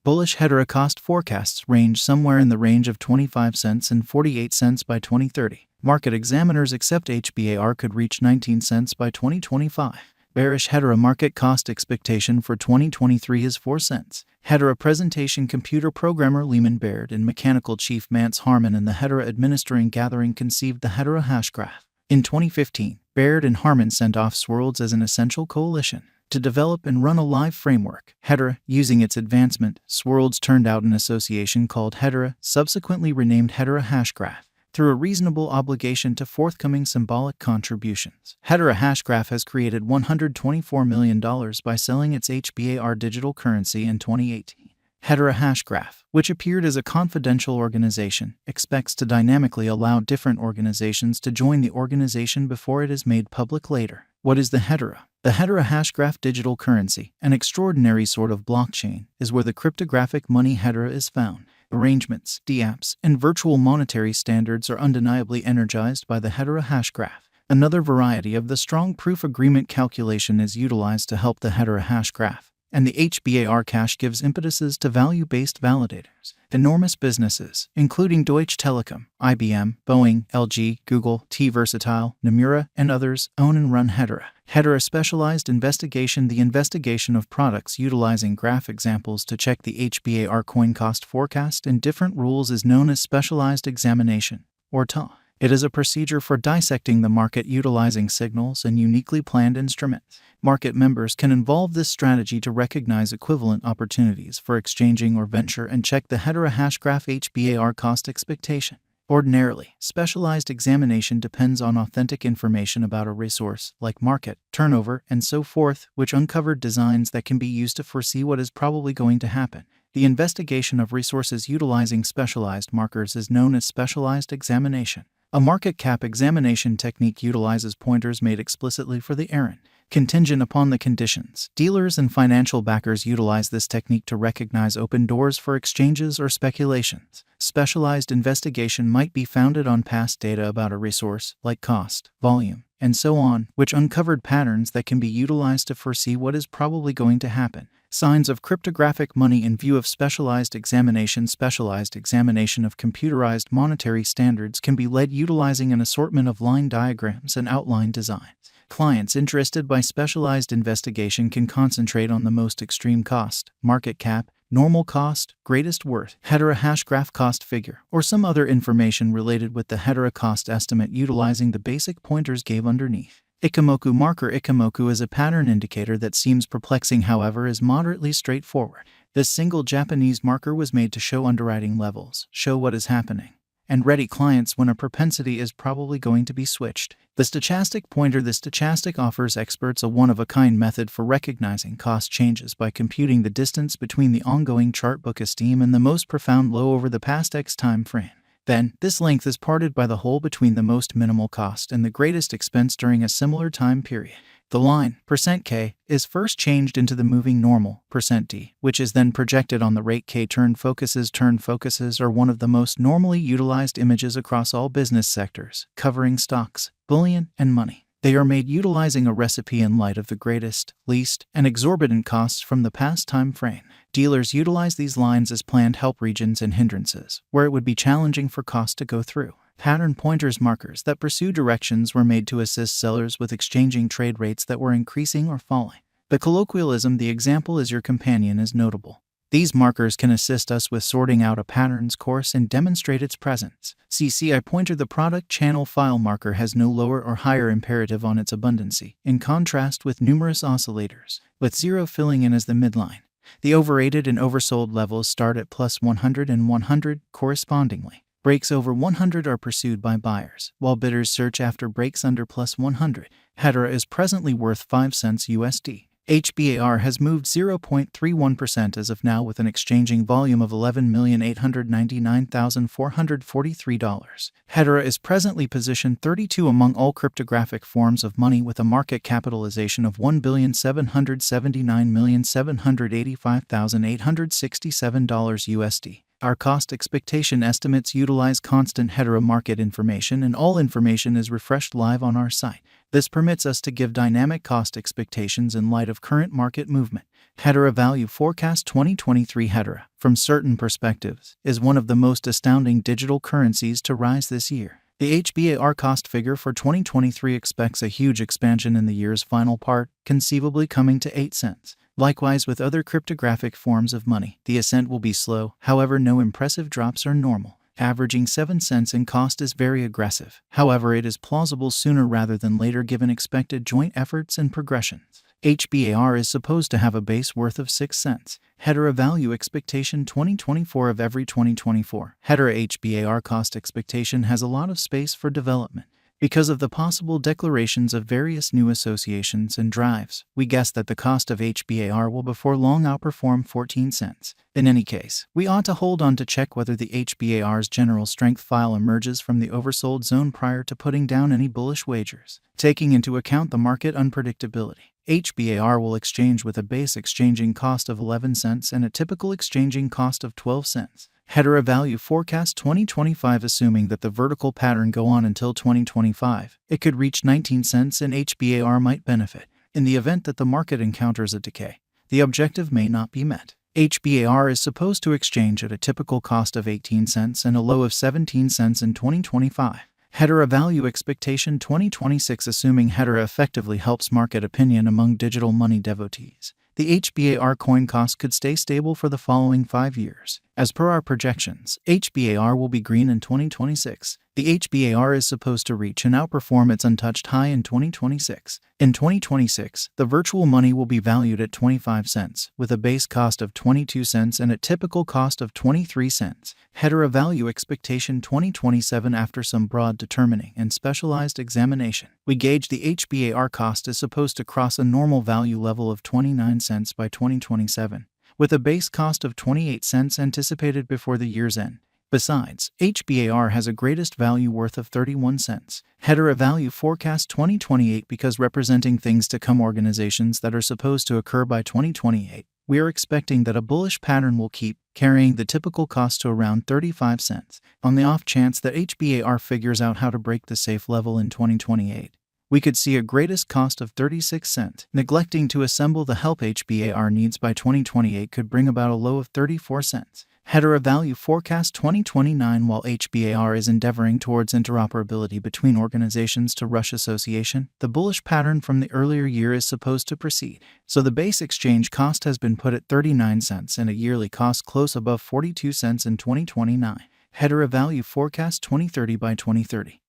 Bullish Hedera cost forecasts range somewhere in the range of 25 cents and 48 cents by 2030. Market examiners accept HBAR could reach 19 cents by 2025. Bearish Hedera market cost expectation for 2023 is 4 cents. Hedera presentation computer programmer Lehman Baird and mechanical chief Mance Harmon and the Hedera administering gathering conceived the Hedera Hashgraph. In 2015, Baird and Harmon sent off Swirlds as an essential coalition to develop and run a live framework. Hedera, using its advancement, Swirlds turned out an association called Hedera, subsequently renamed Hedera Hashgraph, through a reasonable obligation to forthcoming symbolic contributions. Hedera Hashgraph has created $124 million by selling its HBAR digital currency in 2018. Hedera Hashgraph, which appeared as a confidential organization, expects to dynamically allow different organizations to join the organization before it is made public later. What is the Hedera? The Hedera Hashgraph digital currency, an extraordinary sort of blockchain, is where the cryptographic money Hedera is found. Arrangements, dApps, and virtual monetary standards are undeniably energized by the Hedera Hashgraph. Another variety of the strong proof agreement calculation is utilized to help the Hedera Hashgraph, and the HBAR cash gives impetuses to value-based validators. Enormous businesses, including Deutsche Telekom, IBM, Boeing, LG, Google, T-Versatile, Nomura, and others, own and run Hedera. Hedera specialized investigation. The investigation of products utilizing graph examples to check the HBAR coin cost forecast and different rules is known as specialized examination, or TA. It is a procedure for dissecting the market utilizing signals and uniquely planned instruments. Market members can involve this strategy to recognize equivalent opportunities for exchanging or venture and check the Hedera Hashgraph HBAR cost expectation. Ordinarily, specialized examination depends on authentic information about a resource, like market, turnover, and so forth, which uncovered designs that can be used to foresee what is probably going to happen. The investigation of resources utilizing specialized markers is known as specialized examination. A market cap examination technique utilizes pointers made explicitly for the errand, contingent upon the conditions. Dealers and financial backers utilize this technique to recognize open doors for exchanges or speculations. Specialized investigation might be founded on past data about a resource, like cost, volume, and so on, which uncovered patterns that can be utilized to foresee what is probably going to happen. Signs of cryptographic money in view of specialized examination. Specialized examination of computerized monetary standards can be led utilizing an assortment of line diagrams and outline designs. Clients interested by specialized investigation can concentrate on the most extreme cost, market cap, normal cost, greatest worth, Hedera Hashgraph cost figure, or some other information related with the Hedera cost estimate utilizing the basic pointers gave underneath. Ichimoku marker. Ichimoku is a pattern indicator that seems perplexing, however is moderately straightforward. This single Japanese marker was made to show underwriting levels, show what is happening, and ready clients when a propensity is probably going to be switched. The stochastic pointer. The stochastic offers experts a one-of-a-kind method for recognizing cost changes by computing the distance between the ongoing chart book esteem and the most profound low over the past X time frame. Then, this length is parted by the hole between the most minimal cost and the greatest expense during a similar time period. The line, %K, is first changed into the moving normal, %D, which is then projected on the rate K. Turn focuses. Turn focuses are one of the most normally utilized images across all business sectors, covering stocks, bullion, and money. They are made utilizing a recipe in light of the greatest, least, and exorbitant costs from the past time frame. Dealers utilize these lines as planned help regions and hindrances, where it would be challenging for cost to go through. Pattern pointers. Markers that pursue directions were made to assist sellers with exchanging trade rates that were increasing or falling. The colloquialism "the example is your companion" is notable. These markers can assist us with sorting out a pattern's course and demonstrate its presence. CCI pointer. The product channel file marker has no lower or higher imperative on its abundancy, in contrast with numerous oscillators, with zero filling in as the midline. The overrated and oversold levels start at +100 and 100, correspondingly. Breaks over 100 are pursued by buyers, while bidders search after breaks under +100. Hedera is presently worth 5 cents USD. HBAR has moved 0.31% as of now with an exchanging volume of $11,899,443. Hedera is presently positioned 32 among all cryptographic forms of money with a market capitalization of $1,779,785,867 USD. Our cost expectation estimates utilize constant Hedera market information, and all information is refreshed live on our site. This permits us to give dynamic cost expectations in light of current market movement. Hedera Value Forecast 2023. Hedera, from certain perspectives, is one of the most astounding digital currencies to rise this year. The Hbar cost figure for 2023 expects a huge expansion in the year's final part, conceivably coming to 8 cents. Likewise with other cryptographic forms of money, the ascent will be slow, however no impressive drops are normal. Averaging 7 cents in cost is very aggressive. However, it is plausible sooner rather than later given expected joint efforts and progressions. Hbar is supposed to have a base worth of 6 cents. Hedera Value Expectation 2024 of every 2024. Hedera Hbar cost expectation has a lot of space for development. Because of the possible declarations of various new associations and drives, we guess that the cost of Hbar will before long outperform 14 cents. In any case, we ought to hold on to check whether the Hbar's general strength file emerges from the oversold zone prior to putting down any bullish wagers. Taking into account the market unpredictability, Hbar will exchange with a base exchanging cost of 11 cents and a typical exchanging cost of 12 cents. Hedera Value Forecast 2025. Assuming that the vertical pattern go on until 2025, it could reach 19 cents and Hbar might benefit. In the event that the market encounters a decay, the objective may not be met. Hbar is supposed to exchange at a typical cost of 18 cents and a low of 17 cents in 2025. Hedera Value Expectation 2026. Assuming Hedera effectively helps market opinion among digital money devotees, the Hbar coin cost could stay stable for the following 5 years. As per our projections, Hbar will be green in 2026. The Hbar is supposed to reach and outperform its untouched high in 2026. In 2026, the virtual money will be valued at 25 cents, with a base cost of 22 cents and a typical cost of 23 cents. Hedera Value Expectation 2027. After some broad determining and specialized examination, we gauge the Hbar cost is supposed to cross a normal value level of 29 cents by 2027. With a base cost of 28 cents anticipated before the year's end. Besides, Hbar has a greatest value worth of 31 cents. Hedera Value Forecast 2028. Because representing things to come organizations that are supposed to occur by 2028, we are expecting that a bullish pattern will keep carrying the typical cost to around 35 cents. On the off chance that Hbar figures out how to break the safe level in 2028, we could see a greatest cost of 36 cents. Neglecting to assemble the help Hbar needs by 2028 could bring about a low of 34 cents. Hedera Value Forecast 2029. While Hbar is endeavoring towards interoperability between organizations to rush association, the bullish pattern from the earlier year is supposed to proceed. So the base exchange cost has been put at 39 cents and a yearly cost close above 42 cents in 2029. Hedera Value Forecast 2030 by 2030.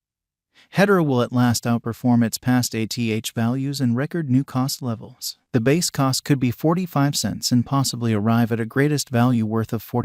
Hedera will at last outperform its past ATH values and record new cost levels. The base cost could be 45 cents and possibly arrive at a greatest value worth of 40